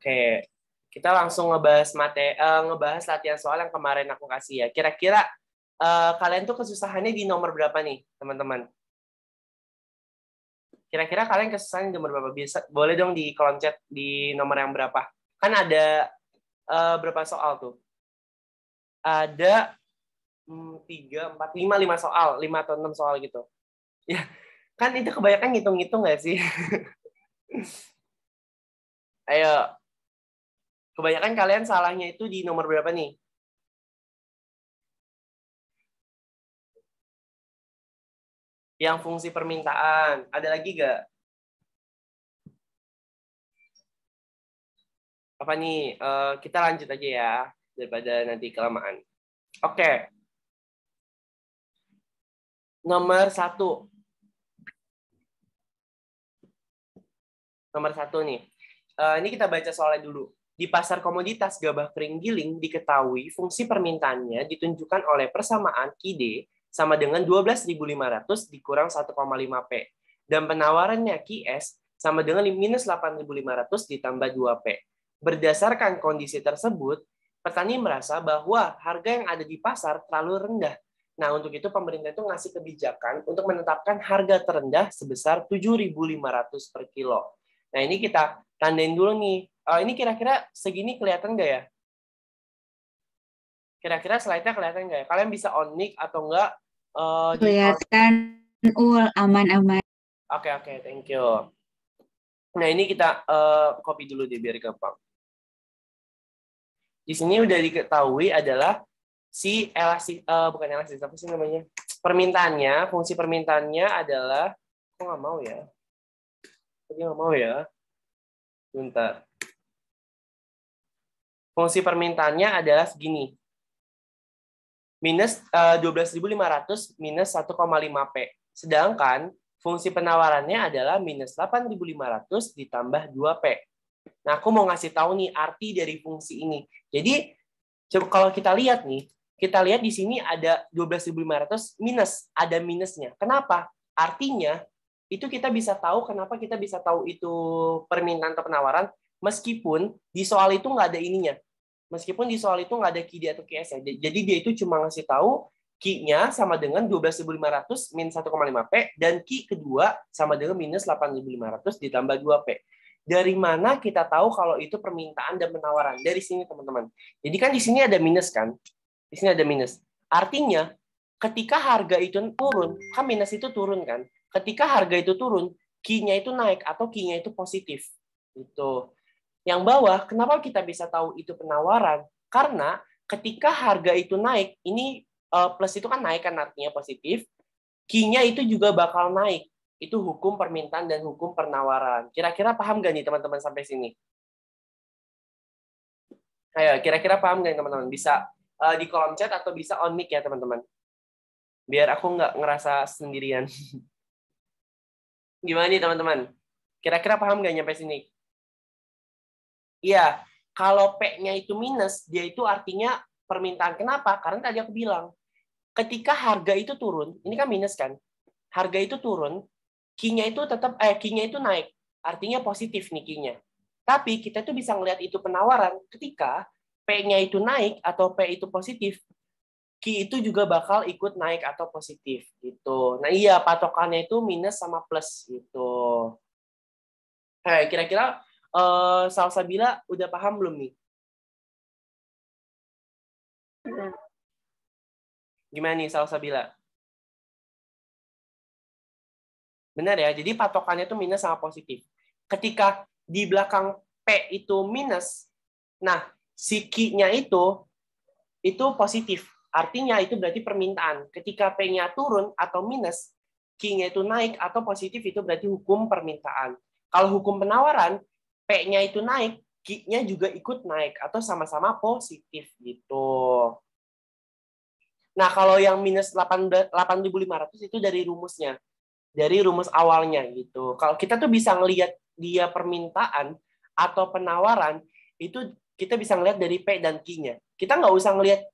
Oke, kita langsung ngebahas latihan soal yang kemarin aku kasih ya. Kira-kira kalian tuh kesusahannya di nomor berapa nih, teman-teman? Kira-kira kalian kesusahan di nomor berapa? Boleh dong di kolom chat di nomor yang berapa? Kan ada berapa soal tuh? Ada 3, 4, 5 soal, 5 atau 6 soal gitu. Ya, kan itu kebanyakan ngitung-ngitung nggak sih? Ayo, kebanyakan kalian salahnya itu di nomor berapa nih? Yang fungsi permintaan. Ada lagi nggak? Apa nih? Kita lanjut aja ya, daripada nanti kelamaan. Oke. Nomor 1. Nomor 1 nih. Ini kita baca soalnya dulu. Di pasar komoditas gabah kering giling diketahui fungsi permintaannya ditunjukkan oleh persamaan QD sama dengan 12.500 dikurang 1,5 P. Dan penawarannya QS sama dengan minus 8.500 ditambah 2 P. Berdasarkan kondisi tersebut, petani merasa bahwa harga yang ada di pasar terlalu rendah. Nah, untuk itu pemerintah itu ngasih kebijakan untuk menetapkan harga terendah sebesar 7.500 per kilo. Nah, ini kita tandain dulu nih. Ini kira-kira segini kelihatan nggak ya? Kira-kira slide-nya kelihatan nggak ya? Kalian bisa on mic atau enggak? Kelihatan, aman-aman. Oke, thank you. Nah, ini kita copy dulu deh biar gampang. Di sini udah diketahui adalah si bukan elastis, apa sih namanya? Permintaannya, fungsi permintaannya adalah, kok nggak mau ya? Dia nggak mau ya? Bentar. Fungsi permintaannya adalah segini. Minus 12.500 minus 1,5 P. Sedangkan fungsi penawarannya adalah minus 8.500 ditambah 2 P. Nah, aku mau ngasih tahu nih arti dari fungsi ini. Jadi, coba kalau kita lihat nih, kita lihat di sini ada 12.500 minus, ada minusnya. Kenapa? Artinya, itu kita bisa tahu kenapa kita bisa tahu itu permintaan atau penawaran, meskipun di soal itu nggak ada ininya. Meskipun di soal itu nggak ada QD atau QS ya. Jadi dia itu cuma ngasih tahu Q-nya sama dengan 12.500 min 1,5 P, dan Q kedua sama dengan minus 8.500 ditambah 2 P. Dari mana kita tahu kalau itu permintaan dan penawaran? Dari sini, teman-teman. Jadi kan di sini ada minus kan? Di sini ada minus. Artinya, ketika harga itu turun, kan minus itu turun kan? Ketika harga itu turun, Q-nya itu naik atau Q-nya itu positif. Itu. Yang bawah, kenapa kita bisa tahu itu penawaran? Karena ketika harga itu naik, ini plus itu kan naik kan artinya positif, Q-nya itu juga bakal naik. Itu hukum permintaan dan hukum penawaran. Kira-kira paham nggak nih teman-teman sampai sini? Ayo, kira-kira paham nggak teman-teman? Bisa di kolom chat atau bisa on mic ya teman-teman. Biar aku nggak ngerasa sendirian. Gimana nih teman-teman? Kira-kira paham nggak nyampe sini? Iya, kalau P-nya itu minus, dia itu artinya permintaan. Kenapa? Karena tadi aku bilang, ketika harga itu turun, ini kan minus kan? Harga itu turun, Q-nya itu tetap Q-nya itu naik. Artinya positif nih Q-nya. Tapi kita tuh bisa ngelihat itu penawaran ketika P-nya itu naik atau P itu positif, Q itu juga bakal ikut naik atau positif gitu. Nah, iya patokannya itu minus sama plus gitu. Kira-kira Salsabila udah paham belum nih? Gimana nih Salsabila? Benar ya, jadi patokannya itu minus sama positif. Ketika di belakang P itu minus, nah si Q-nya itu positif. Artinya itu berarti permintaan. Ketika P-nya turun atau minus, Q-nya itu naik atau positif, itu berarti hukum permintaan. Kalau hukum penawaran, P-nya itu naik, Q-nya juga ikut naik atau sama-sama positif gitu. Nah, kalau yang minus 8.500 itu dari rumusnya. Dari rumus awalnya gitu. Kalau kita tuh bisa ngelihat dia permintaan atau penawaran, itu kita bisa ngelihat dari P dan Q-nya. Kita nggak usah ngelihat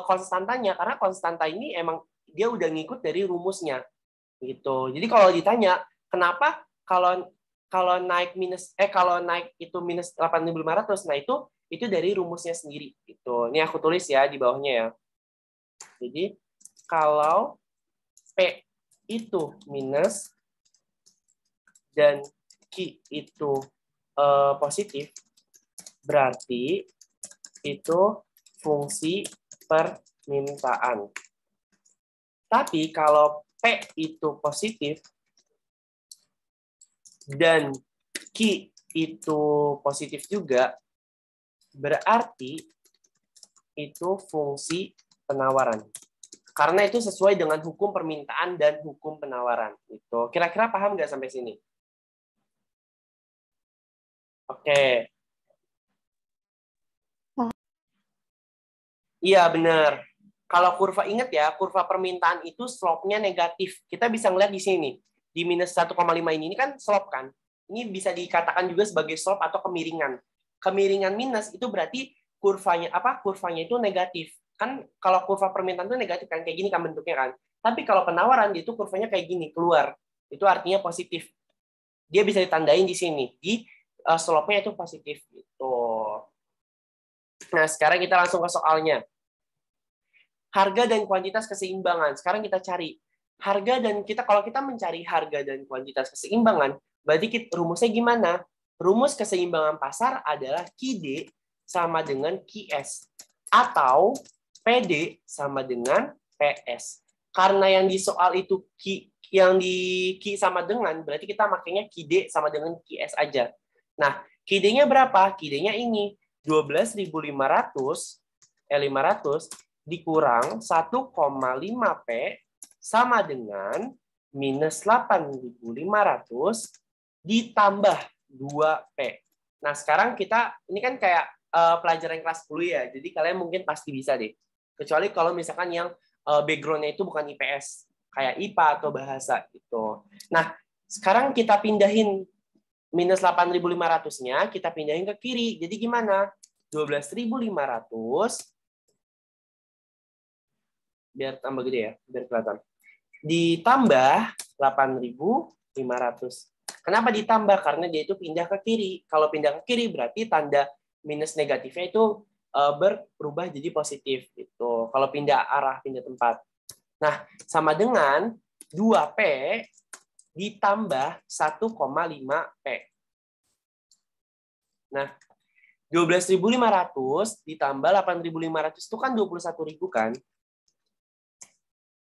konstantanya, karena konstanta ini emang dia udah ngikut dari rumusnya gitu. Jadi kalau ditanya, kenapa kalau kalau naik kalau naik itu minus 8.500, nah itu dari rumusnya sendiri. Itu. Ini aku tulis ya di bawahnya ya. Jadi kalau P itu minus dan Q itu positif, berarti itu fungsi permintaan. Tapi kalau P itu positif dan Q itu positif juga, berarti itu fungsi penawaran. Karena itu sesuai dengan hukum permintaan dan hukum penawaran. Itu. Kira-kira paham nggak sampai sini? Oke. Iya, benar. Kalau kurva, ingat ya, kurva permintaan itu slope-nya negatif. Kita bisa ngeliat di sini. Di minus 1,5 ini kan slope kan. Ini bisa dikatakan juga sebagai slope atau kemiringan. Kemiringan minus itu berarti kurvanya itu negatif. Kan kalau kurva permintaan itu negatif kan, kayak gini kan bentuknya kan. Tapi kalau penawaran itu kurvanya kayak gini, keluar. Itu artinya positif. Dia bisa ditandain di sini. Di slope-nya itu positif gitu. Nah, sekarang kita langsung ke soalnya. Harga dan kuantitas keseimbangan. Sekarang kita cari harga dan kalau kita mencari harga dan kuantitas keseimbangan, berarti rumusnya gimana? Rumus keseimbangan pasar adalah QD sama dengan QS atau PD sama dengan PS. Karena yang di soal itu yang di Q sama dengan, berarti kita makanya QD sama dengan QS aja. Nah, QD-nya berapa? QD-nya ini 12.500 dikurang 1,5 P sama dengan minus 8.500 ditambah 2 P. Nah, sekarang ini kan kayak pelajaran kelas 10 ya, jadi kalian mungkin pasti bisa deh. Kecuali kalau misalkan yang background-nya itu bukan IPS, kayak IPA atau bahasa gitu. Nah, sekarang kita pindahin minus 8.500-nya, kita pindahin ke kiri. Jadi gimana? 12.500 biar tambah gede ya, biar kelihatan. Ditambah 8.500. Kenapa ditambah? Karena dia itu pindah ke kiri. Kalau pindah ke kiri berarti tanda minus negatifnya itu berubah jadi positif. Gitu. Kalau pindah arah, pindah tempat. Nah, sama dengan 2P ditambah 1,5P. Nah, 12.500 ditambah 8.500 itu kan 21.000 kan?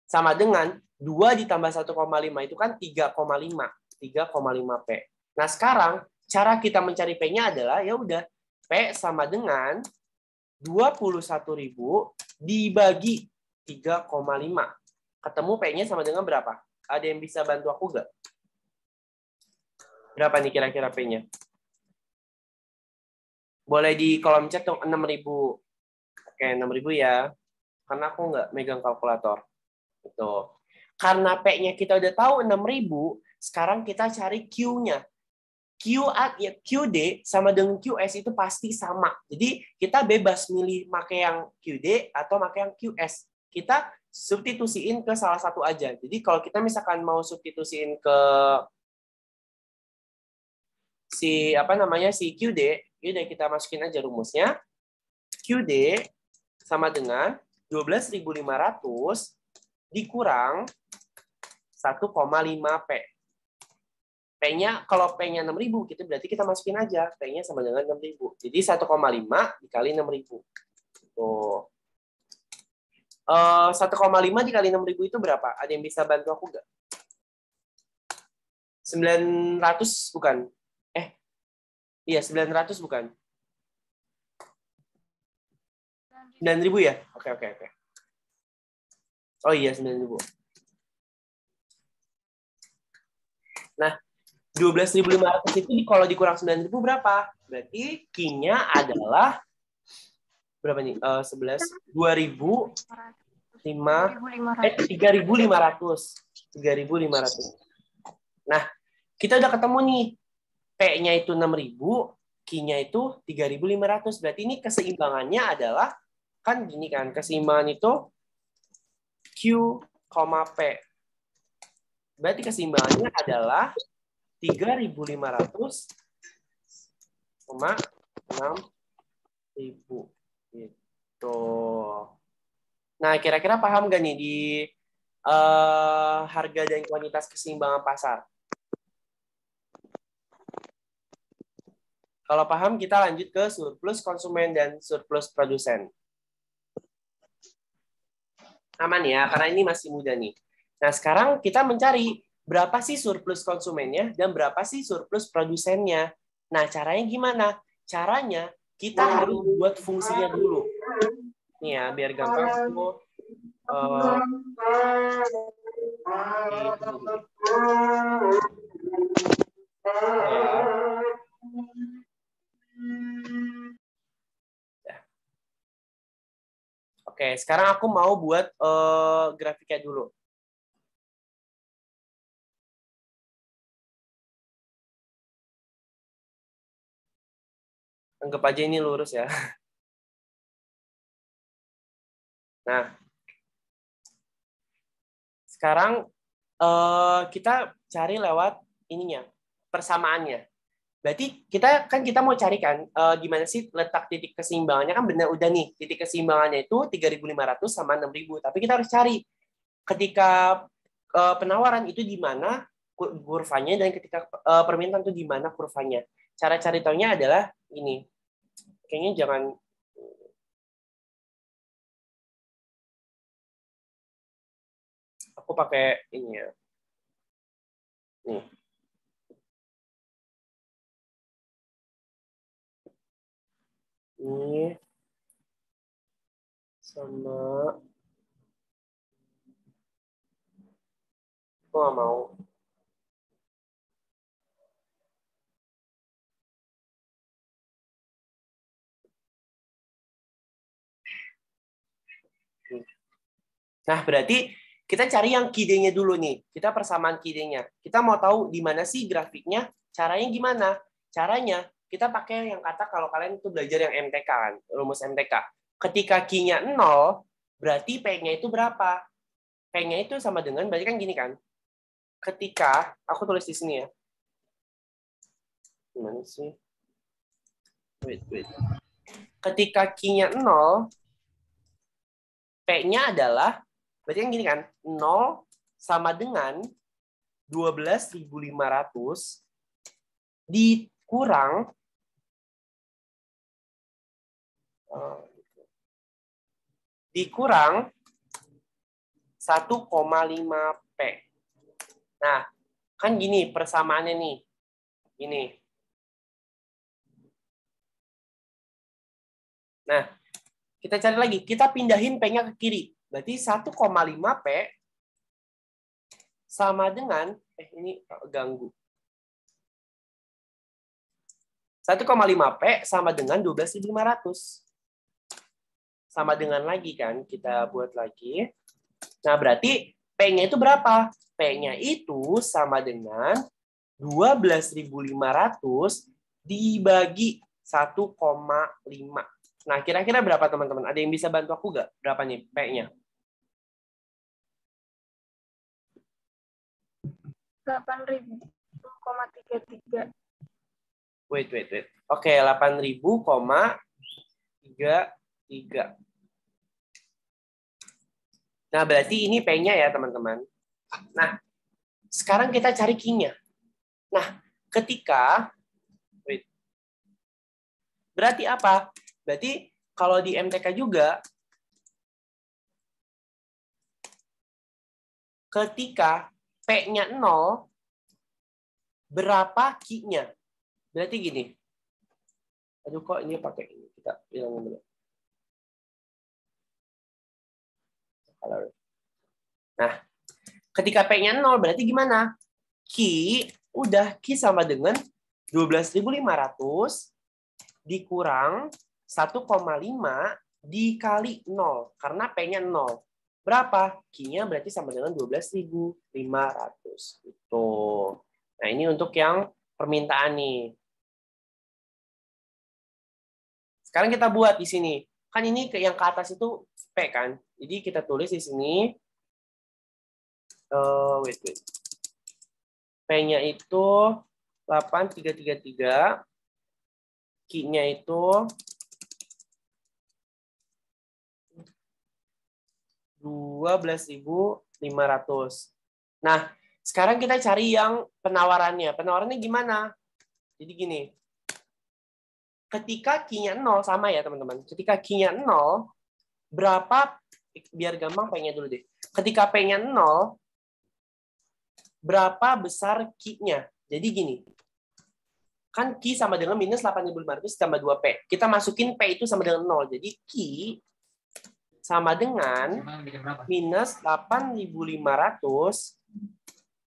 Sama dengan 2 ditambah 1,5 itu kan 3,5. 3,5 P. Nah, sekarang cara kita mencari P-nya adalah ya udah P sama dengan 21.000 dibagi 3,5. Ketemu P-nya sama dengan berapa? Ada yang bisa bantu aku nggak? Berapa nih kira-kira P-nya? Boleh di kolom chat dong, 6.000. Oke, 6.000 ya. Karena aku nggak megang kalkulator. Gitu. Karena P-nya kita udah tahu 6.000, sekarang kita cari Q-nya. QD sama dengan QS itu pasti sama. Jadi kita bebas milih pakai yang QD atau pakai yang QS. Kita substitusiin ke salah satu aja. Jadi kalau kita misalkan mau substitusiin ke si QD, yaudah kita masukin aja rumusnya. QD sama dengan 12.500 dikurang 1,5 P. P-nya, kalau P-nya 6.000, gitu, berarti kita masukin aja. P-nya sama dengan 6.000. Jadi 1,5 dikali 6.000. Tuh. 1,5 dikali 6.000 itu berapa? Ada yang bisa bantu aku nggak? 900 bukan? Iya, 900 bukan? 9.000 ya? Oke. Oh iya, 9.000. Nah, 12.500 itu kalau dikurang 9.000 berapa? Berarti Q-nya adalah berapa nih? 11 3.500. Nah, kita udah ketemu nih. P-nya itu 6.000, Q-nya itu 3.500. Berarti ini keseimbangannya adalah kan gini kan, keseimbangan itu Q, P. Berarti keseimbangannya adalah 3.500, 6.000 gitu. Nah, kira-kira paham gak nih di harga dan kuantitas keseimbangan pasar? Kalau paham, kita lanjut ke surplus konsumen dan surplus produsen. Aman ya, karena ini masih muda nih. Nah, sekarang kita mencari berapa sih surplus konsumennya dan berapa sih surplus produsennya. Nah, caranya gimana? Caranya kita harus buat fungsinya dulu. Nih ya, biar gampang aku Oke, sekarang aku mau buat grafiknya dulu. Anggap aja ini lurus ya. Nah, sekarang kita cari lewat ininya, persamaannya. Berarti kita mau carikan di mana sih letak titik keseimbangannya, kan benar udah nih, titik keseimbangannya itu 3.500 sama 6.000. Tapi kita harus cari ketika penawaran itu di mana kurvanya dan ketika permintaan itu di mana kurvanya. Cara cari taunya adalah ini. Kayaknya jangan aku pakai ini ya. Nih. Ini sama aku nggak mau. Nah, berarti kita cari yang KID-nya dulu nih. Kita persamaan KID-nya. Kita mau tahu di mana sih grafiknya, caranya gimana? Caranya kita pakai yang kata kalau kalian itu belajar yang MTK kan, rumus MTK. Ketika Q-nya 0, berarti P-nya itu berapa? P-nya itu sama dengan, berarti kan gini kan. Ketika, aku tulis di sini ya. Gimana sih? Wait. Ketika Q-nya 0, P-nya adalah, berarti kan gini kan, 0 sama dengan 12.500 dikurang dikurang 1,5 P. Nah, kan gini persamaannya nih. Ini. Nah, kita cari lagi. Kita pindahin P-nya ke kiri. Berarti 1,5 P sama dengan, ini ganggu. 1,5 P sama dengan 12.500. Sama dengan lagi kan, kita buat lagi. Nah, berarti P-nya itu berapa? P-nya itu sama dengan 12.500 dibagi 1,5. Nah, kira-kira berapa teman-teman? Ada yang bisa bantu aku nggak? Berapa nih P-nya? 8.000,33. Wait. Oke, 8.000,33. Nah, berarti ini P-nya ya, teman-teman. Nah, sekarang kita cari Q-nya. Nah, ketika berarti apa? Berarti kalau di MTK juga ketika P-nya 0, berapa Q-nya? Berarti gini. Aduh, kok ini pakai ini? Kita bilang dulu. Nah, ketika P-nya 0, berarti gimana? Q sama dengan 12.500 dikurang 1,5 dikali 0. Karena P-nya 0. Berapa? Q-nya berarti sama dengan 12.500. Gitu. Nah, ini untuk yang permintaan nih. Sekarang kita buat di sini. Kan ini yang ke atas itu P kan. Jadi kita tulis di sini. Wait. P-nya itu 8333. Q-nya itu 12.500. Nah, sekarang kita cari yang penawarannya. Penawarannya gimana? Jadi gini. Ketika Q-nya 0, sama ya teman-teman. Ketika Q-nya 0, berapa, biar gampang P-nya dulu deh. Ketika P-nya 0, berapa besar Q-nya? Jadi gini. Kan Q sama dengan minus 8.500 tambah 2P. Kita masukin P itu sama dengan 0. Jadi Q sama dengan minus 8.500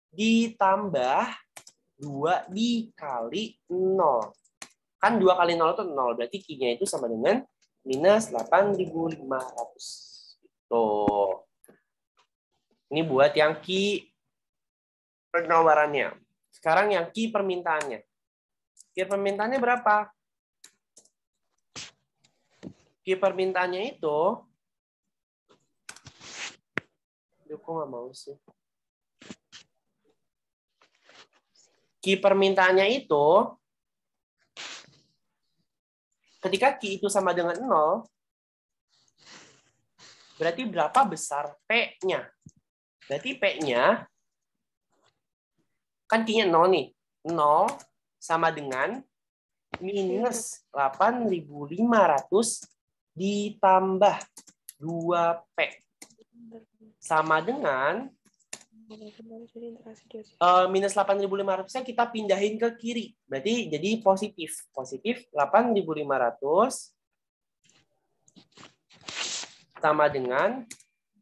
ditambah 2 dikali 0. Kan 2 kali 0 itu 0. Berarti Q-nya itu sama dengan minus 8.500. Tuh. Ini buat yang Q penawarannya. Sekarang yang Q permintaannya. Q permintaannya berapa? Q permintaannya itu, kok nggak mau sih? Q permintaannya itu, ketika Q itu sama dengan 0, berarti berapa besar P-nya? Berarti P-nya, kan Q-nya 0 nih. 0 sama dengan minus 8.500 ditambah 2P. Sama dengan minus 8.500-nya kita pindahin ke kiri. Berarti jadi positif. Positif 8.500 sama dengan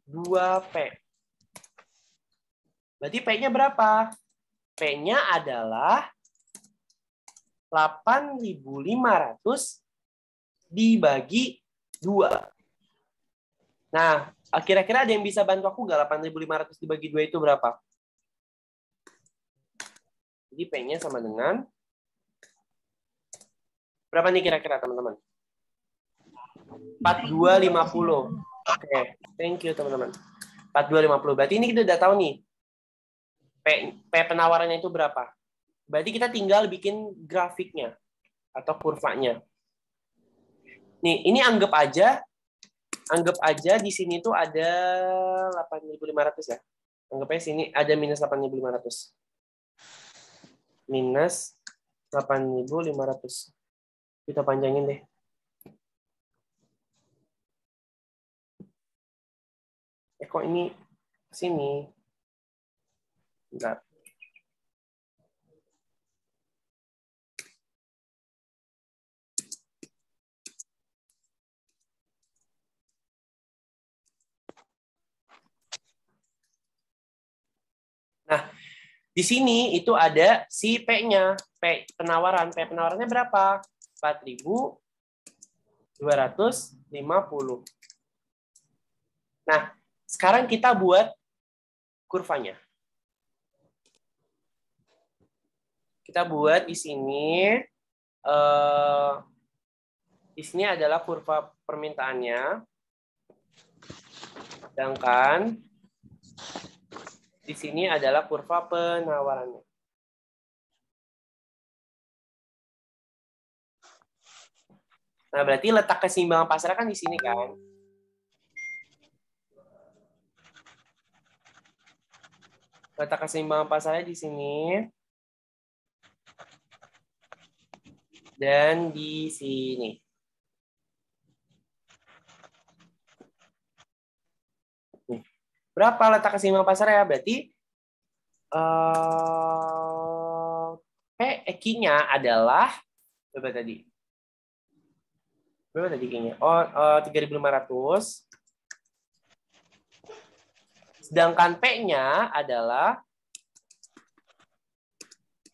2P. Berarti P-nya berapa? P-nya adalah 8.500 dibagi 2. Nah, kira-kira ada yang bisa bantu aku nggak? 8.500 dibagi 2 itu berapa? Jadi P-nya sama dengan berapa nih kira-kira teman-teman? 4250. Oke, thank you teman-teman. 4250. Berarti ini kita udah tahu nih. P penawarannya itu berapa? Berarti kita tinggal bikin grafiknya atau kurvanya. Nih, ini anggap aja di sini tuh ada 8.500 ya. Anggap aja sini ada minus 8.500. Minus 8.500. Kita panjangin deh. Kok ini sini? Enggak. Nah, di sini itu ada si P-nya. P penawaran. P penawarannya berapa? 4.250. Nah, sekarang kita buat kurvanya. Kita buat di sini. Di sini adalah kurva permintaannya. Sedangkan di sini adalah kurva penawarannya. Nah, berarti letak keseimbangan pasar kan di sini kan? Letak keseimbangan pasarnya di sini. Dan di sini. Berapa letak keseimbangan pasarnya? Berarti Q-nya adalah berapa tadi? Berapa tadi Q-nya? 3.500. Sedangkan P-nya adalah,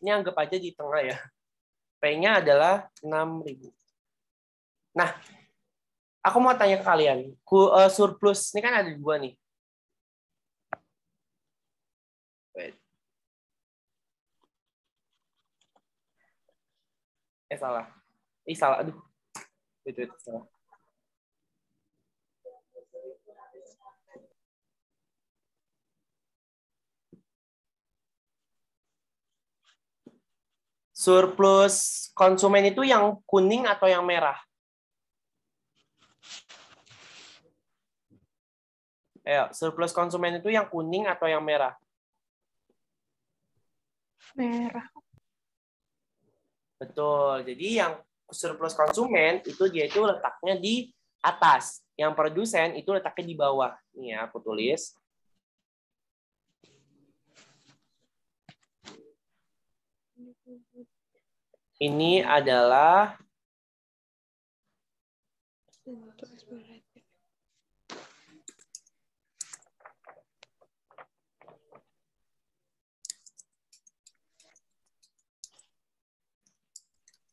ini anggap aja di tengah ya. P-nya adalah 6.000. Nah, aku mau tanya ke kalian. Surplus, ini kan ada 2 nih. Salah. Salah. Aduh. Itu salah. Surplus konsumen itu yang kuning atau yang merah? Ayo, surplus konsumen itu yang kuning atau yang merah? Merah. Betul. Jadi yang surplus konsumen itu dia itu letaknya di atas. Yang produsen itu letaknya di bawah. Nih ya, aku tulis. Ini adalah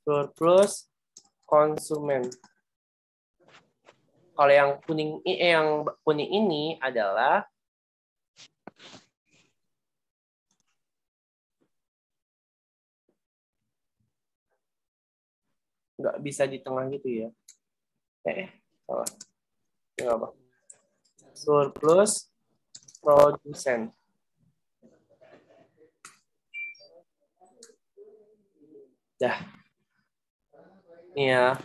surplus konsumen. Kalau yang kuning ini adalah nggak bisa di tengah gitu ya. Salah. Nggak apa. Surplus produsen. Dah. Nih ya.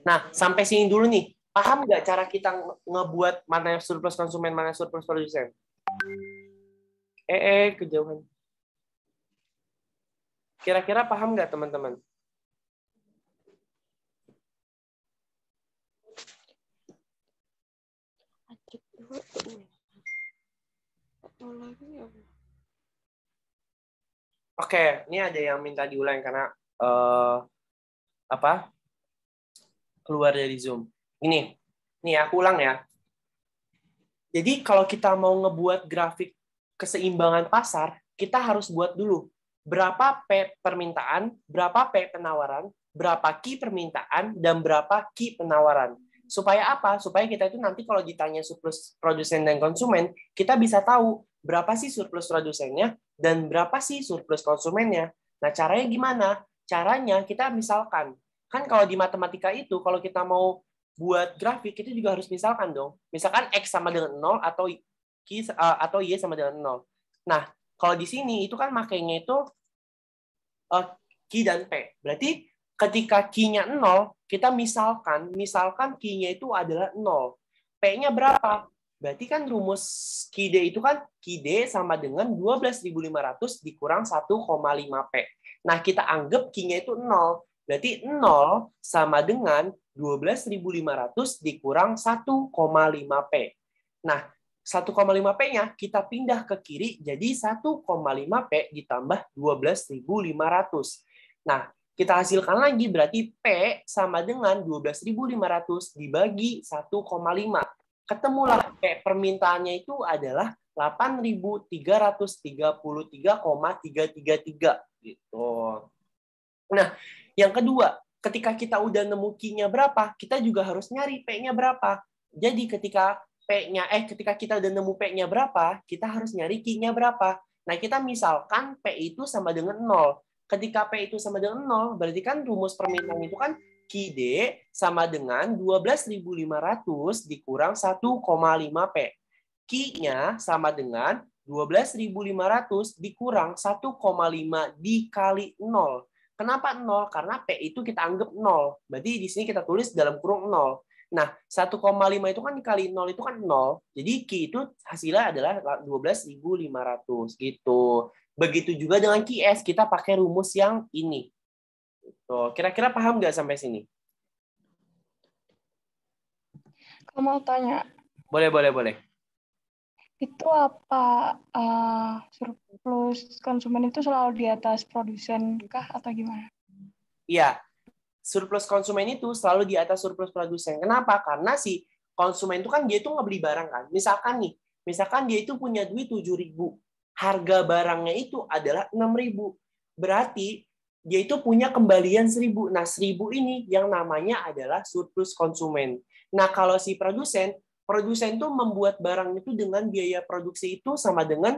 Nah, sampai sini dulu nih. Paham nggak cara kita ngebuat mana yang surplus konsumen, mana yang surplus produsen? Kejauhan. Kira-kira paham nggak teman-teman? Oke, ini ada yang minta diulang karena keluar dari Zoom. Ini aku ulang ya. Jadi kalau kita mau ngebuat grafik keseimbangan pasar, kita harus buat dulu berapa P permintaan, berapa P penawaran, berapa Q permintaan, dan berapa Q penawaran. Supaya apa? Supaya kita itu nanti kalau ditanya surplus produsen dan konsumen, kita bisa tahu berapa sih surplus produsennya dan berapa sih surplus konsumennya. Nah, caranya gimana? Caranya kita misalkan, kan kalau di matematika itu, kalau kita mau buat grafik, itu juga harus misalkan dong. Misalkan X sama dengan 0 atau Y sama dengan 0. Nah, kalau di sini itu kan makainya itu Q dan P. Berarti ketika Q-nya 0, kita misalkan Q-nya itu adalah 0. P-nya berapa? Berarti kan rumus QD itu kan QD sama dengan 12.500 dikurang 1,5 P. Nah, kita anggap Q-nya itu 0. Berarti 0 sama dengan 12.500 dikurang 1,5 P. Nah, 1,5 P-nya kita pindah ke kiri jadi 1,5 P ditambah 12.500. Nah, kita hasilkan lagi berarti P sama dengan 12.500 dibagi 1,5. Ketemulah P permintaannya itu adalah 8.333,333 gitu. Nah, yang kedua, ketika kita udah nemu Q-nya berapa, kita juga harus nyari P-nya berapa. Jadi ketika kita udah nemu P-nya berapa, kita harus nyari Q-nya berapa. Nah, kita misalkan P itu sama dengan 0. Ketika P itu sama dengan 0, berarti kan rumus permintaan itu kan QD sama dengan 12.500 dikurang 1,5 P. Q-nya sama dengan 12.500 dikurang 1,5 dikali 0. Kenapa 0? Karena P itu kita anggap 0. Berarti di sini kita tulis dalam kurung 0. Nah, 1,5 itu kan dikali 0 itu kan 0. Jadi Q itu hasilnya adalah 12.500 gitu. Begitu juga dengan QS, kita pakai rumus yang ini. Kira-kira paham nggak sampai sini? Kamu mau tanya? Boleh. Itu apa surplus konsumen itu selalu di atas produsen kah atau gimana? Iya, surplus konsumen itu selalu di atas surplus produsen. Kenapa? Karena si konsumen itu kan dia itu ngebeli barang kan. Misalkan dia itu punya duit 7.000. Harga barangnya itu adalah 6.000. Berarti dia itu punya kembalian 1.000. Nah, 1.000 ini yang namanya adalah surplus konsumen. Nah, kalau si produsen itu membuat barang itu dengan biaya produksi itu sama dengan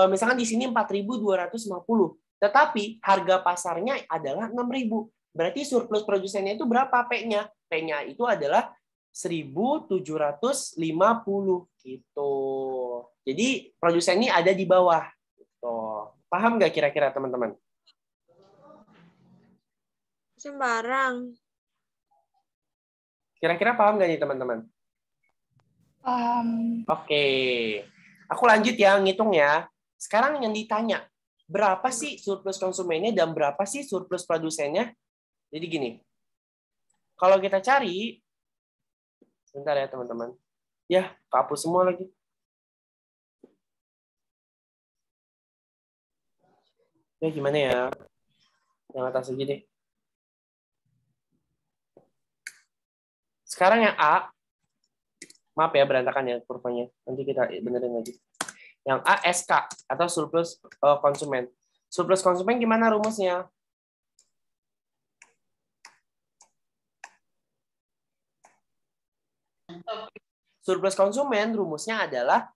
misalkan di sini 4.250. Tetapi harga pasarnya adalah 6.000. Berarti surplus produsennya itu berapa P-nya? P-nya itu adalah 1.750 gitu. Jadi produsen ini ada di bawah. Gitu. Paham nggak kira-kira teman-teman? Sembarang. Kira-kira paham nggak nih teman-teman? Paham. Oke. Aku lanjut ya, ngitung ya. Sekarang yang ditanya, berapa sih surplus konsumennya dan berapa sih surplus produsennya? Jadi gini, kalau kita cari, sebentar ya teman-teman. Ya, kehapus semua lagi. Ya gimana ya? Yang atas aja deh. Sekarang yang A, maaf ya berantakan ya kurvanya. Nanti kita benerin lagi. Yang A SK atau surplus konsumen. Surplus konsumen gimana rumusnya? Surplus konsumen rumusnya adalah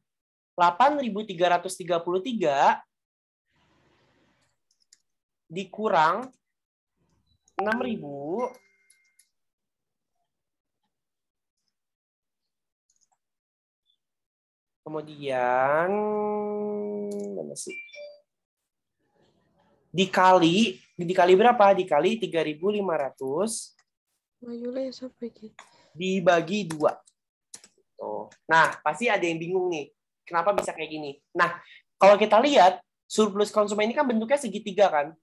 8.333 dikurang 6.000 kemudian mana sih? Dikali berapa? Dikali 3.500 dibagi 2. Tuh. Nah, pasti ada yang bingung nih. Kenapa bisa kayak gini? Nah, kalau kita lihat, surplus konsumen ini kan bentuknya segitiga kan?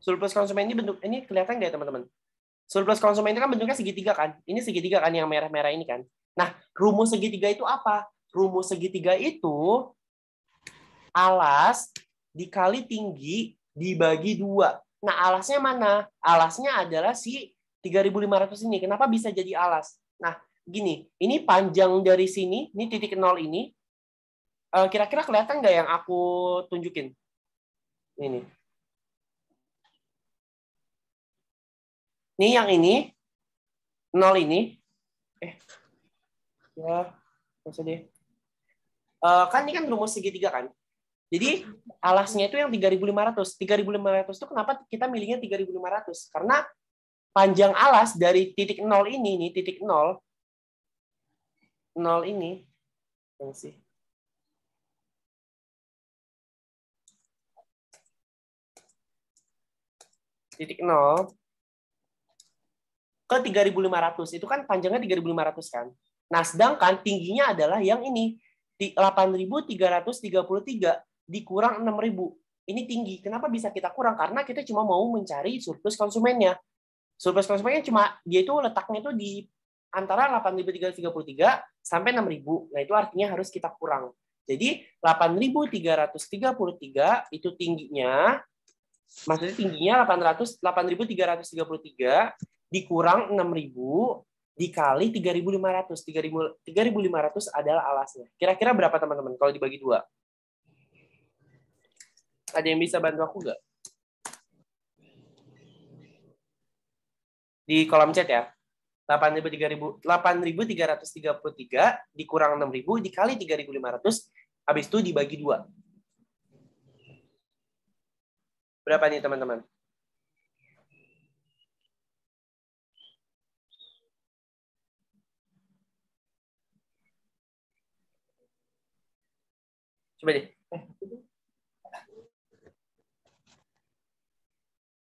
Surplus konsumen ini ini kelihatan nggak ya teman-teman? Surplus konsumen ini kan bentuknya segitiga kan? Ini segitiga kan yang merah-merah ini kan? Nah, rumus segitiga itu apa? Rumus segitiga itu alas dikali tinggi dibagi 2. Nah, alasnya mana? Alasnya adalah si 3.500 ini. Kenapa bisa jadi alas? Nah, gini, ini panjang dari sini, ini titik 0 ini. Kira-kira kelihatan nggak yang aku tunjukin? Ini. Ini yang ini, 0 ini. Ya, maksud deh. Kan ini kan rumus segitiga kan? Jadi alasnya itu yang 3.500. 3.500 itu kenapa kita milihnya 3.500? Karena panjang alas dari titik 0 ini, nih titik 0 ini, yang sih. Titik 0 ke 3.500 itu kan panjangnya 3.500 kan. Nah, sedangkan tingginya adalah yang ini 8.333 dikurang 6.000. Ini tinggi. Kenapa bisa kita kurang? Karena kita cuma mau mencari surplus konsumennya. Surplus konsumennya cuma dia itu letaknya itu di antara 8.333 sampai 6.000. Nah, itu artinya harus kita kurang. Jadi 8.333 itu tingginya, maksudnya tingginya 8.333 dikurang 6.000 dikali 3.500. 3.500 adalah alasnya. Kira-kira berapa teman-teman kalau dibagi 2? Ada yang bisa bantu aku nggak? Di kolom chat ya. 8.333 dikurang 6.000 dikali 3.500, habis itu dibagi 2. Berapa nih teman-teman? Coba deh.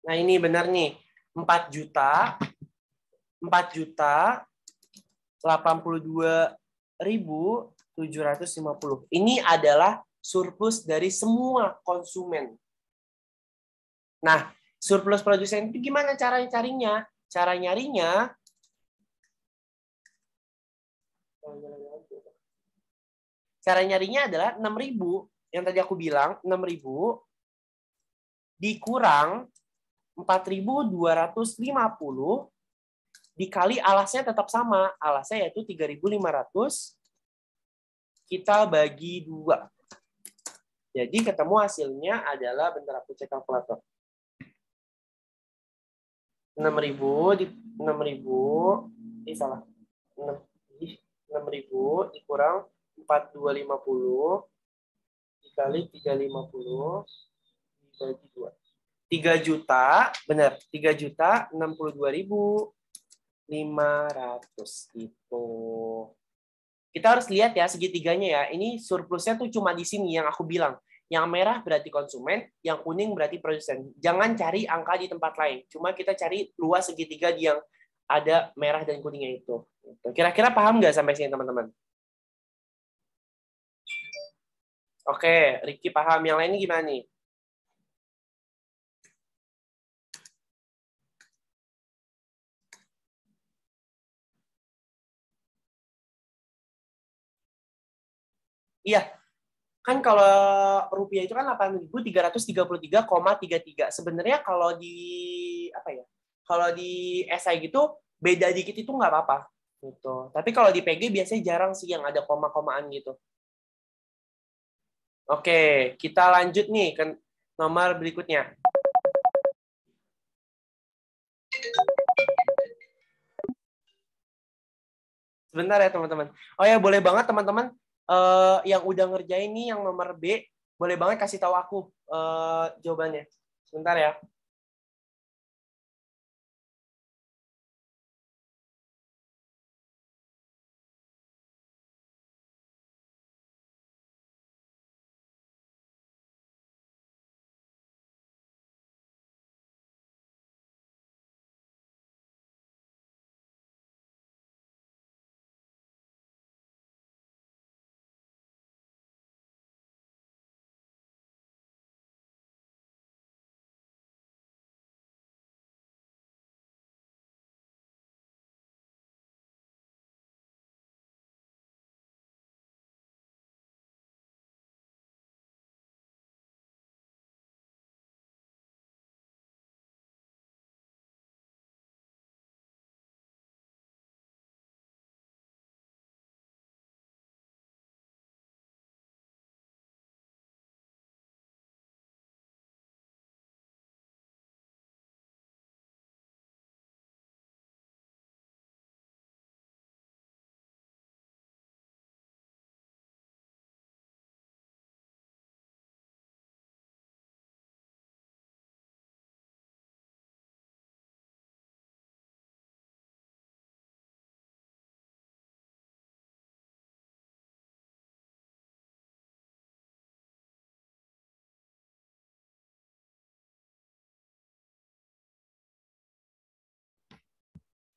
Nah, ini benar nih. 4.082.750. Ini adalah surplus dari semua konsumen. Nah, surplus produsen itu gimana cara carinya? Cara nyarinya adalah 6.000. Yang tadi aku bilang 6.000 dikurang 4.250 dikali alasnya tetap sama. Alasnya yaitu 3.500 kita bagi 2. Jadi ketemu hasilnya adalah, bentar aku cek kalkulator. 6.000 salah. 6.000 dikurang 4.250 dikali 350 dibagi 2. 3 juta, benar. 3.062.500 itu. Kita harus lihat ya segitiganya ya. Ini surplusnya tuh cuma di sini yang aku bilang. Yang merah berarti konsumen, yang kuning berarti produsen. Jangan cari angka di tempat lain. Cuma kita cari luas segitiga yang ada merah dan kuningnya itu. Kira-kira paham nggak sampai sini, teman-teman? Oke, Ricky paham. Yang lainnya gimana nih? Iya, kan kalau rupiah itu kan 8.333,33. Sebenarnya kalau di apa ya? Kalau di SI gitu beda dikit itu nggak apa-apa gitu. Tapi kalau di PG biasanya jarang sih yang ada koma-komaan gitu. Oke, kita lanjut nih ke nomor berikutnya. Sebentar ya teman-teman. Oh ya, boleh banget teman-teman yang udah ngerjain nih yang nomor B, boleh banget kasih tahu aku jawabannya. Sebentar ya.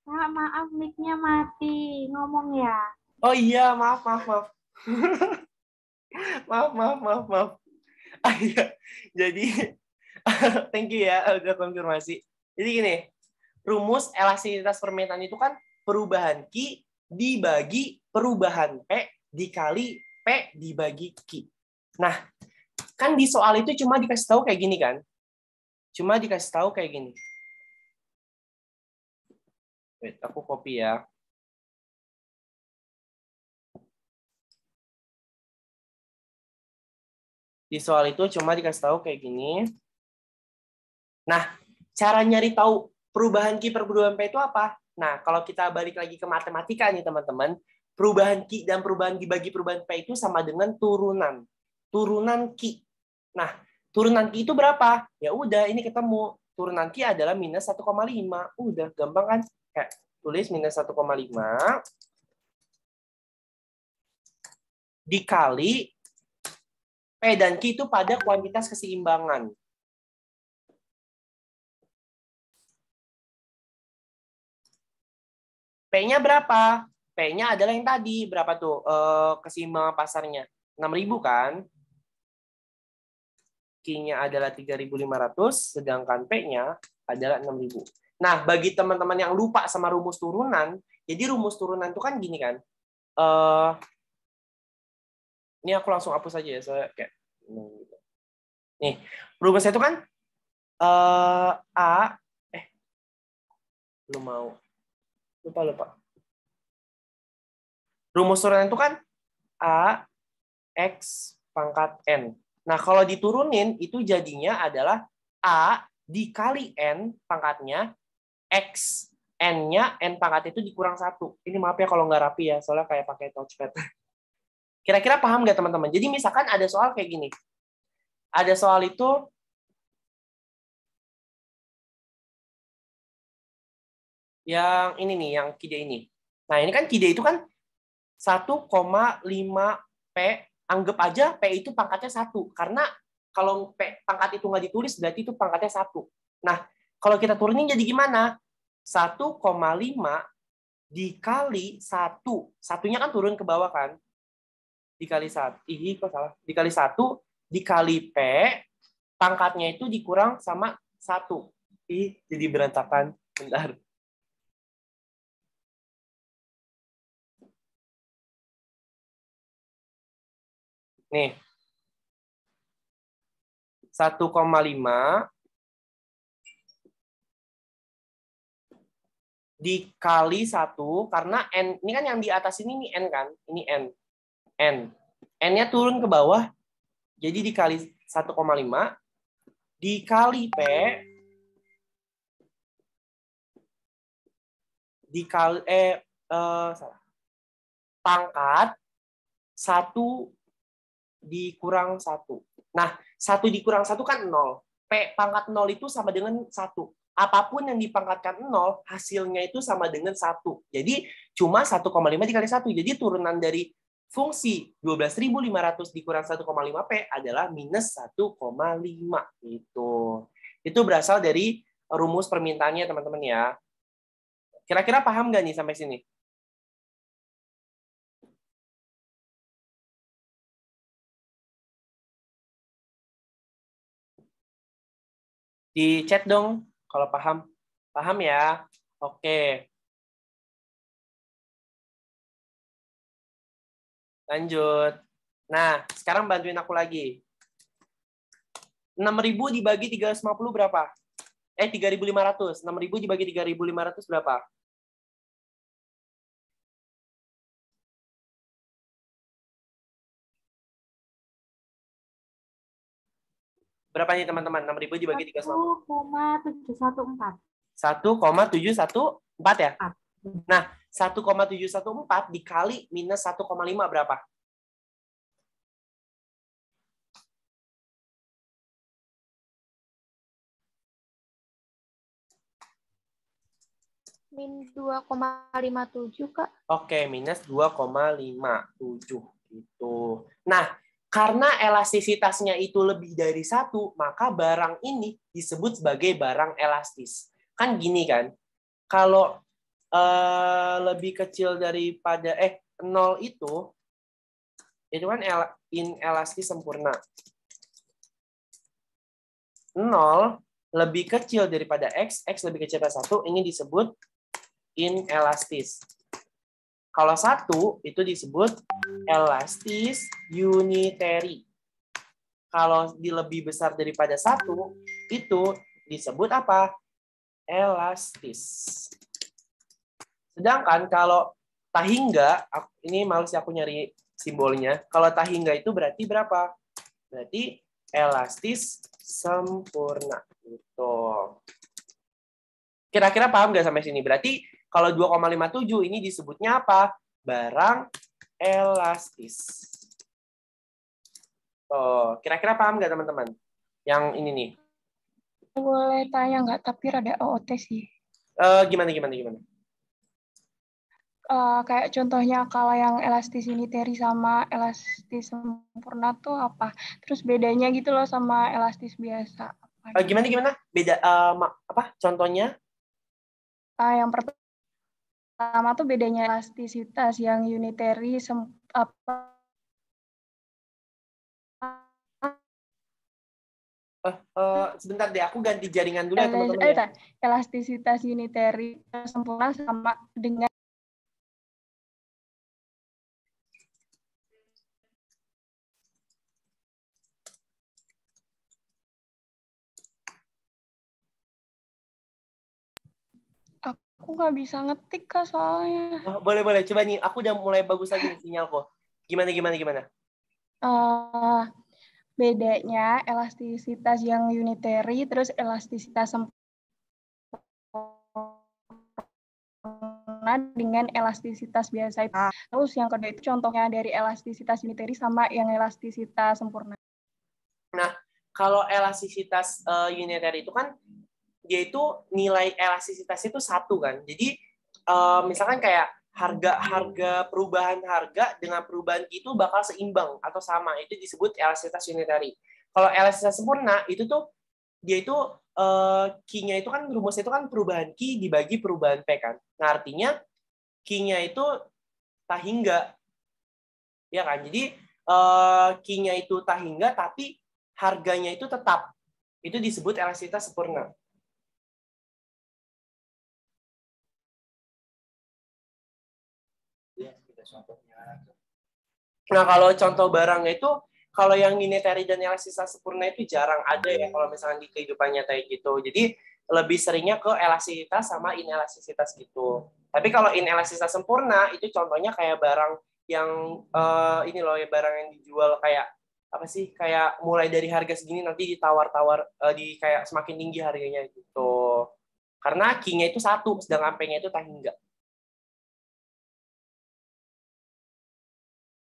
Kak, maaf mic-nya mati. Ngomong ya. Oh iya, maaf. maaf. Ah, iya. Jadi thank you ya udah konfirmasi. Jadi gini, rumus elastisitas permintaan itu kan perubahan Q dibagi perubahan P dikali P dibagi Q. Nah, kan di soal itu cuma dikasih tahu kayak gini kan? Cuma dikasih tahu kayak gini. Wait, aku copy ya. Di soal itu cuma dikasih tahu kayak gini. Nah, cara nyari tahu perubahan Q per perubahan P itu apa? Nah, kalau kita balik lagi ke matematika nih teman-teman, perubahan Q dan perubahan dibagi perubahan P itu sama dengan turunan. Turunan Q. Nah, turunan Q itu berapa? Ya udah, ini ketemu. Turunan Q adalah minus 1,5. Udah, gampang kan? Kayak tulis minus 1,5 dikali P dan Q itu pada kuantitas keseimbangan. P-nya berapa? P-nya adalah yang tadi. Berapa tuh keseimbangan pasarnya? 6.000 kan? Q-nya adalah 3.500, sedangkan P-nya adalah 6.000. Nah, bagi teman-teman yang lupa sama rumus turunan, jadi rumus turunan itu kan gini kan. Ini aku langsung hapus aja ya, saya kayak nih, rumusnya itu kan belum mau. Lupa. Rumus turunan itu kan A X pangkat N. Nah, kalau diturunin itu jadinya adalah A dikali N pangkatnya, X N-nya, N pangkat itu dikurang 1. Ini maaf ya kalau nggak rapi ya, soalnya kayak pakai touchpad. Kira-kira paham nggak teman-teman? Jadi misalkan ada soal kayak gini. Ada soal itu yang ini nih, yang KIDE ini. Nah, ini kan KIDE itu kan 1,5 P, anggap aja P itu pangkatnya 1. Karena Kalau pangkat itu nggak ditulis, berarti itu pangkatnya 1. Nah, kalau kita turunin jadi gimana? 1,5 dikali 1. Satunya kan turun ke bawah kan? Dikali 1. Kok salah? Dikali 1 dikali P, pangkatnya itu dikurang sama 1. Jadi berantakan. Bentar. Nih. 1,5 dikali 1, karena N, ini kan yang di atas ini N kan? Ini N. N-nya turun ke bawah, jadi dikali 1,5, dikali P, dikali, salah. Pangkat 1 dikurang 1. Nah, 1 dikurang 1 kan 0. P pangkat 0 itu sama dengan 1. Apapun yang dipangkatkan 0, hasilnya itu sama dengan 1. Jadi, cuma 1,5 dikali 1. Jadi, turunan dari fungsi 12.500 dikurang 1,5 P adalah minus 1,5. Itu berasal dari rumus permintaannya, teman-teman ya. Kira-kira paham nggak nih sampai sini? Di chat dong kalau paham. Paham ya? Oke. Lanjut. Nah, sekarang bantuin aku lagi. 6.000 dibagi 350 berapa? 3.500. 6.000 dibagi 3.500 berapa? Berapa nih teman-teman? 6.000 dibagi 350. 1,714. 1,714 ya? Nah, 1,714 dikali minus 1,5 berapa? Min 2,57, Kak. Oke, minus 2,57 gitu. Nah, karena elastisitasnya itu lebih dari 1, maka barang ini disebut sebagai barang elastis. Kan gini kan, kalau lebih kecil daripada 0 itu kan inelastis sempurna. 0 lebih kecil daripada X lebih kecil daripada 1, ini disebut inelastis. Kalau 1 itu disebut elastis unitary. Kalau lebih besar daripada 1 itu disebut apa? Elastis. Sedangkan kalau tahingga, ini males aku nyari simbolnya. Kalau tahingga itu berarti berapa? Berarti elastis sempurna. Gitu. Kira-kira paham nggak sampai sini? Berarti kalau 2,57 ini disebutnya apa? Barang elastis. Oh, kira-kira paham nggak teman-teman? Yang ini nih. Boleh tanya nggak? Tapi rada OOT sih. Gimana? Kayak contohnya kalau yang elastis unitary sama elastis sempurna tuh apa? Terus bedanya gitu loh sama elastis biasa. Gimana? Beda apa? Contohnya? Yang pertama tuh bedanya elastisitas yang unitary Sebentar deh, aku ganti jaringan dulu ya teman-teman ya. Elastisitas unitary sempurna sama dengan aku nggak bisa ngetik Kak soalnya. Boleh. Coba nih, aku udah mulai bagus lagi nih sinyalku. Gimana? Bedanya elastisitas yang unitary terus elastisitas sempurna dengan elastisitas biasa. Terus yang kedua itu contohnya dari elastisitas unitary sama yang elastisitas sempurna. Nah, kalau elastisitas unitary itu kan dia itu nilai elastisitas itu 1 kan. Jadi misalkan kayak harga perubahan harga dengan perubahan itu bakal seimbang atau sama. Itu disebut elastisitas unitary. Kalau elastisitas sempurna itu tuh dia itu Q-nya itu kan rumusnya itu kan perubahan Q dibagi perubahan P kan. Nah, artinya Q-nya itu tak hingga. Ya kan? Jadi Q-nya itu tak hingga tapi harganya itu tetap. Itu disebut elastisitas sempurna. Nah, kalau contoh barangnya itu, kalau yang unitary dan elastisitas sempurna itu jarang ada ya kalau misalnya di kehidupan nyata gitu. Jadi lebih seringnya ke elastisitas sama inelastisitas gitu. Tapi kalau inelastisitas sempurna itu contohnya kayak barang yang ini loh ya, barang yang dijual kayak apa sih, kayak mulai dari harga segini nanti ditawar-tawar di kayak semakin tinggi harganya gitu. Karena Q-nya itu 1, sedangkan P-nya itu tak hingga.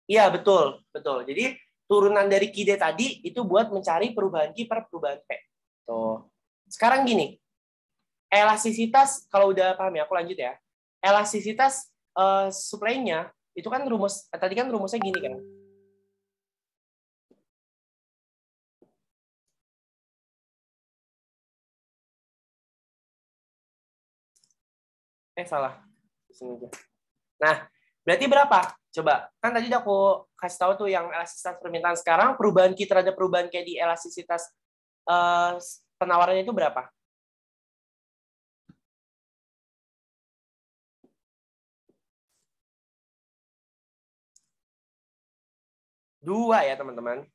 Iya, betul, betul. Jadi turunan dari Q-D tadi itu buat mencari perubahan Q per perubahan P. Tuh. Sekarang gini, elastisitas kalau udah paham ya, aku lanjut ya. Elastisitas supply-nya itu kan rumus tadi kan rumusnya gini kan. Salah. Nah, berarti berapa? Coba. Kan tadi udah aku kasih tahu tuh yang elastisitas permintaan. Sekarang perubahan Q terhadap perubahan K di elastisitas penawarannya itu berapa? 2 ya, teman-teman.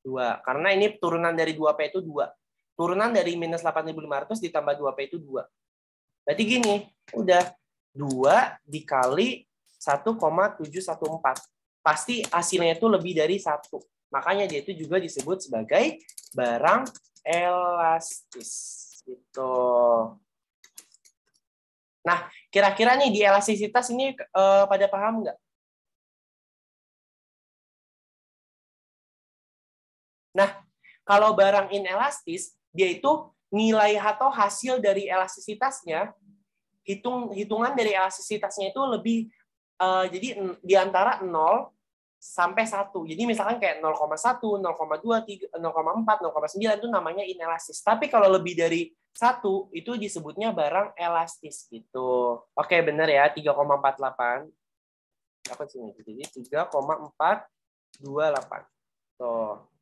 2. Karena ini turunan dari 2P itu 2. Turunan dari minus 8.500 ditambah 2P itu 2. Berarti gini, udah 2 dikali 1,714. Pasti hasilnya itu lebih dari 1. Makanya dia itu juga disebut sebagai barang elastis. Gitu. Nah, kira-kira nih di elastisitas ini pada paham nggak? Nah, kalau barang inelastis, dia itu nilai atau hasil dari elastisitasnya, hitungan dari elastisitasnya itu lebih, jadi di antara 0 sampai 1. Jadi misalkan kayak 0,1, 0,2, 0,4, 0,9 itu namanya inelastis. Tapi kalau lebih dari 1, itu disebutnya barang elastis gitu. Oke, benar ya, 3,48. Apa sini? Jadi 3,428. Tuh.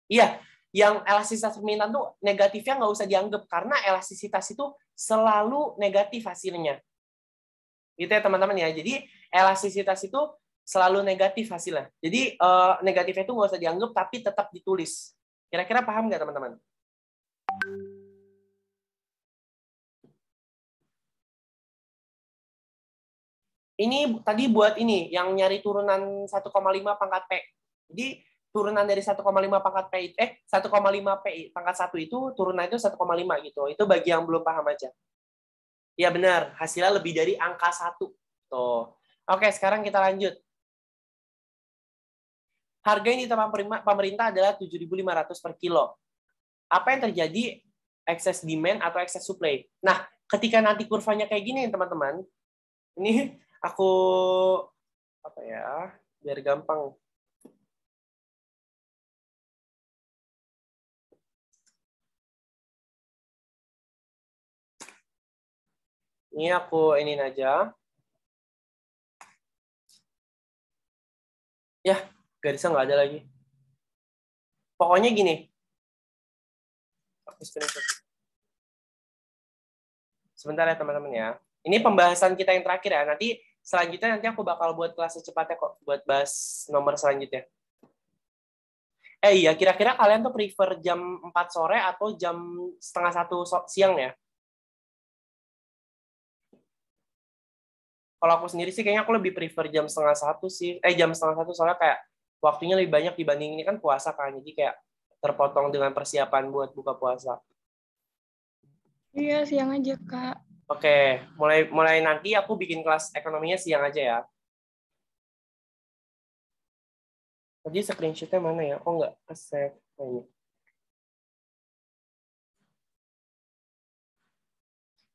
Iya, yang elastisitas permintaan tuh negatifnya nggak usah dianggap karena elastisitas itu selalu negatif hasilnya. Gitu ya teman-teman ya. Jadi elastisitas itu selalu negatif hasilnya. Jadi negatifnya itu nggak usah dianggap tapi tetap ditulis. Kira-kira paham nggak teman-teman? Ini tadi buat ini yang nyari turunan 1,5 pangkat P. Jadi turunan dari 1,5 pangkat P 1,5 P pangkat 1 itu turunan itu 1,5 gitu. Itu bagi yang belum paham aja. Ya benar, hasilnya lebih dari angka 1. Tuh. Oke, sekarang kita lanjut. Harga yang ditetapkan pemerintah adalah 7.500 per kilo. Apa yang terjadi? Excess demand atau excess supply. Nah, ketika nanti kurvanya kayak gini, teman-teman. Ini aku apa ya? Biar gampang. Ini aku iniin aja. Ya, garisnya nggak ada lagi. Pokoknya gini. Sebentar ya teman-teman ya. Ini pembahasan kita yang terakhir ya. Nanti selanjutnya nanti aku bakal buat kelas secepatnya kok. Buat bahas nomor selanjutnya. Iya, kira-kira kalian tuh prefer jam 4 sore atau jam setengah 1 siang ya? Kalau aku sendiri sih kayaknya aku lebih prefer jam setengah 1 sih. Jam setengah 1 soalnya kayak waktunya lebih banyak dibanding ini kan puasa kan. Jadi kayak terpotong dengan persiapan buat buka puasa. Iya, siang aja, Kak. Oke, mulai nanti aku bikin kelas ekonominya siang aja ya. Tadi screenshot-nya mana ya? Kok nggak ke-save? Ini.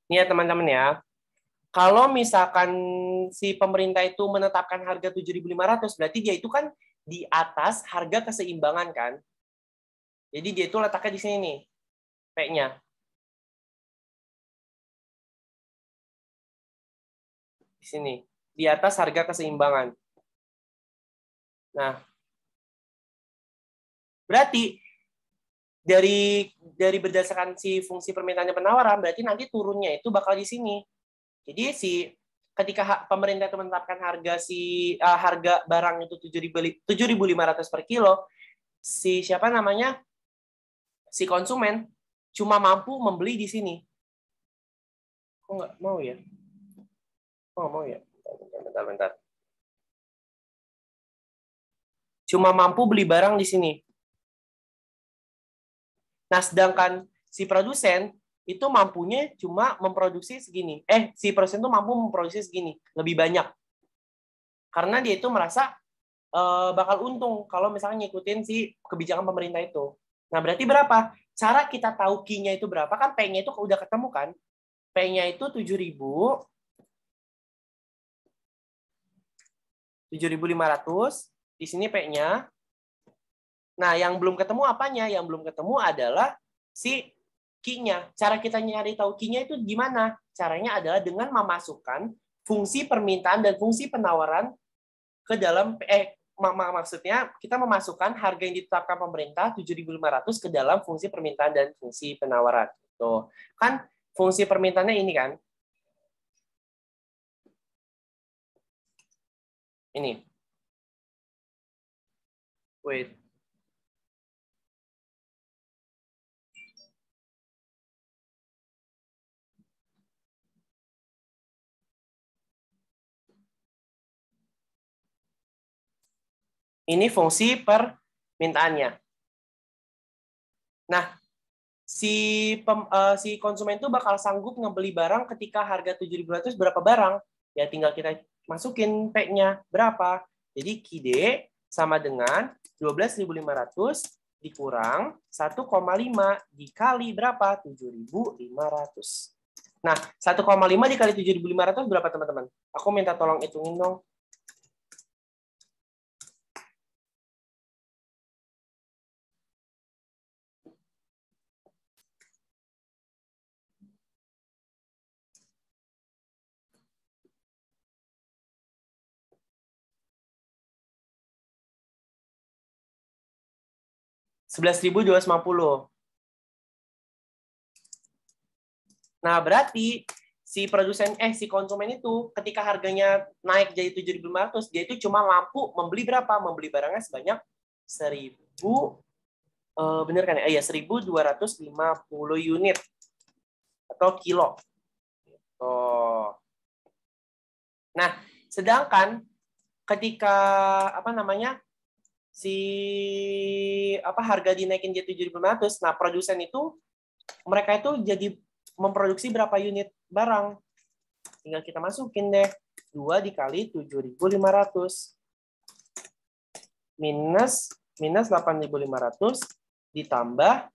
Ini ya teman-teman ya. Kalau misalkan si pemerintah itu menetapkan harga 7.500, berarti dia itu kan di atas harga keseimbangan kan. Jadi dia itu letaknya di sini nih, P-nya. Di sini, di atas harga keseimbangan. Nah, berarti dari berdasarkan si fungsi permintaan dan penawaran, berarti nanti turunnya itu bakal di sini. Jadi ketika pemerintah itu menetapkan harga barang itu 7.500 per kilo, siapa namanya? Si konsumen cuma mampu membeli di sini. Kok nggak mau ya? Oh, mau ya? Bentar. Cuma mampu beli barang di sini. Nah, sedangkan si produsen itu mampunya cuma memproduksi segini. Si produsen itu mampu memproduksi segini, lebih banyak. Karena dia itu merasa bakal untung kalau misalnya ngikutin si kebijakan pemerintah itu. Nah, berarti berapa? Cara kita tahu Q-nya itu berapa, kan P-nya itu udah ketemu kan? P-nya itu 7.500. Di sini P-nya. Nah, yang belum ketemu apanya? Yang belum ketemu adalah si Q-nya. Cara kita nyari tahu Q-nya itu gimana? Caranya adalah dengan memasukkan fungsi permintaan dan fungsi penawaran ke dalam maksudnya kita memasukkan harga yang ditetapkan pemerintah 7.500 ke dalam fungsi permintaan dan fungsi penawaran. Tuh. Kan fungsi permintaannya ini kan. Ini. Wait. Ini fungsi permintaannya. Nah, si konsumen itu bakal sanggup ngebeli barang ketika harga 7.500 berapa barang? Ya tinggal kita masukin P-nya berapa. Jadi QD sama dengan 12.500 dikurang 1,5 dikali berapa? 7.500. Nah, 1,5 dikali 7.500 berapa teman-teman? Aku minta tolong hitungin dong. $11.250. Nah, berarti si konsumen itu ketika harganya naik jadi 7.500, dia itu cuma mampu membeli berapa? Membeli barangnya sebanyak 1.000 bener kan ya? 1.250 unit atau kilo. Oh. Nah, sedangkan ketika harga dinaikin jadi 7.500, nah produsen itu mereka itu jadi memproduksi berapa unit barang? Tinggal kita masukin deh. 2 dikali 7.500 minus 8.500 ditambah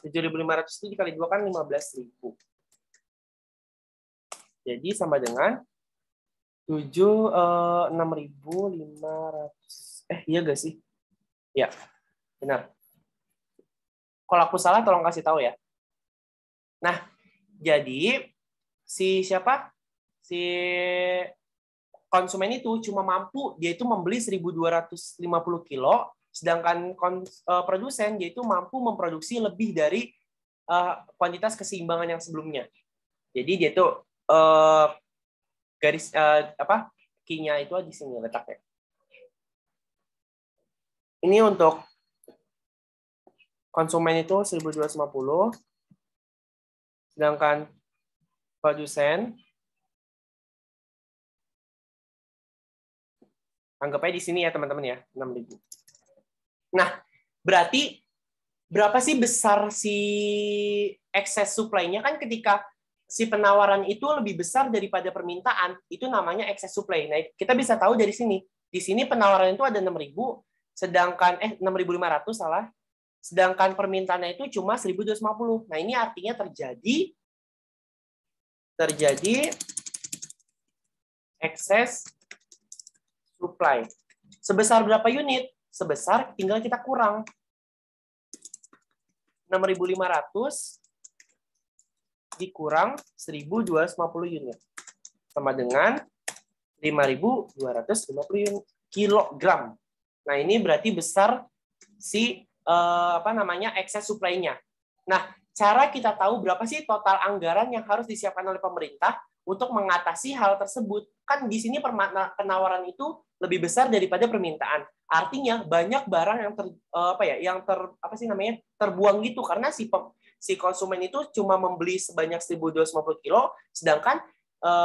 7.500 itu dikali 2 kan 15.000. Jadi sama dengan 6.500. Iya gak sih? Ya, benar. Kalau aku salah tolong kasih tahu ya. Nah, jadi si konsumen itu cuma mampu dia itu membeli 1.250 kilo, sedangkan produsen dia itu mampu memproduksi lebih dari kuantitas keseimbangan yang sebelumnya. Jadi dia itu garis Q-nya itu di sini letaknya. Ini untuk konsumen itu 1.250, sedangkan produsen anggap aja di sini ya teman-teman ya, 6.000. Nah, berarti berapa sih besar si excess supply-nya? Kan ketika si penawaran itu lebih besar daripada permintaan, itu namanya excess supply. Nah, kita bisa tahu dari sini. Di sini penawaran itu ada 6.000, sedangkan 6.500 salah. Sedangkan permintaannya itu cuma 1.250. Nah, ini artinya terjadi excess supply. Sebesar berapa unit? Sebesar tinggal kita kurang. 6.500 dikurang 1.250 unit. Sama dengan 5.250 kilogram. Nah, ini berarti besar si excess supply-nya. Nah, cara kita tahu berapa sih total anggaran yang harus disiapkan oleh pemerintah untuk mengatasi hal tersebut. Kan di sini penawaran itu lebih besar daripada permintaan. Artinya banyak barang yang terbuang gitu karena si konsumen itu cuma membeli sebanyak 1.250 kilo, sedangkan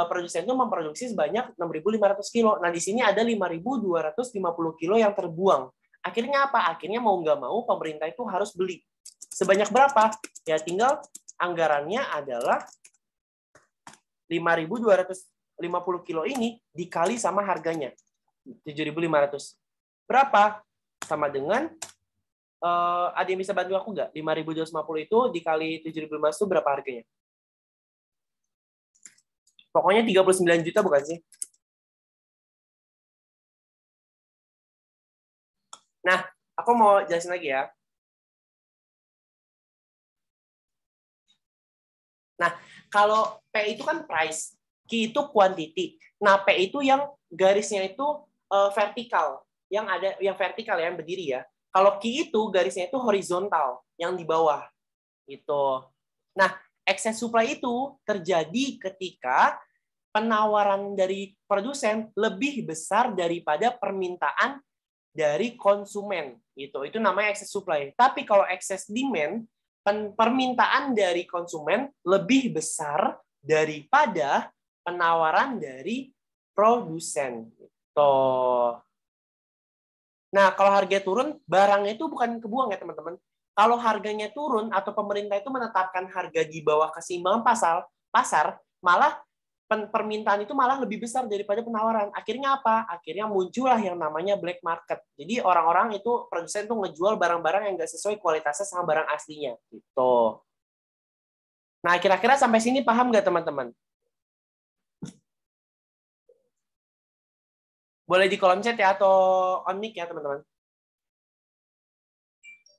produsen itu memproduksi sebanyak 6.500 kilo. Nah, di sini ada 5.250 kilo yang terbuang. Akhirnya apa? Akhirnya mau nggak mau pemerintah itu harus beli. Sebanyak berapa? Ya tinggal anggarannya adalah 5.250 kilo ini dikali sama harganya. 7.500. Berapa? Sama dengan, ada yang bisa bantu aku nggak? 5.250 itu dikali 7.500 itu berapa harganya? Pokoknya 39 juta bukan sih? Nah, aku mau jelasin lagi ya. Nah, kalau P itu kan price, Q itu quantity. Nah, P itu yang garisnya itu vertikal, yang vertikal ya, yang berdiri ya. Kalau Q itu garisnya itu horizontal, yang di bawah. Gitu. Nah, excess supply itu terjadi ketika penawaran dari produsen lebih besar daripada permintaan dari konsumen. Gitu. Itu namanya excess supply. Tapi kalau excess demand, permintaan dari konsumen lebih besar daripada penawaran dari produsen. Gitu. Nah, kalau harga turun, barangnya itu bukan kebuang ya, teman-teman. Kalau harganya turun atau pemerintah itu menetapkan harga di bawah keseimbangan pasar, malah permintaan itu malah lebih besar daripada penawaran. Akhirnya apa? Akhirnya muncullah yang namanya black market. Jadi orang-orang itu, produsen itu ngejual barang-barang yang nggak sesuai kualitasnya sama barang aslinya. Gitu. Nah, kira-kira sampai sini paham nggak, teman-teman? Boleh di kolom chat ya, atau on mic ya, teman-teman.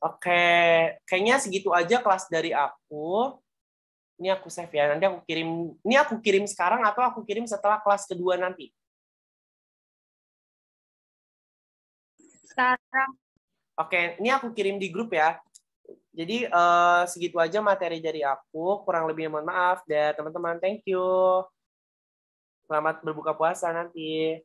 Oke, kayaknya segitu aja kelas dari aku. Ini aku save ya. Nanti aku kirim. Ini aku kirim sekarang atau aku kirim setelah kelas kedua nanti? Sekarang. Oke, ini aku kirim di grup ya. Jadi segitu aja materi dari aku. Kurang lebihnya mohon maaf. Dan teman-teman, thank you. Selamat berbuka puasa nanti.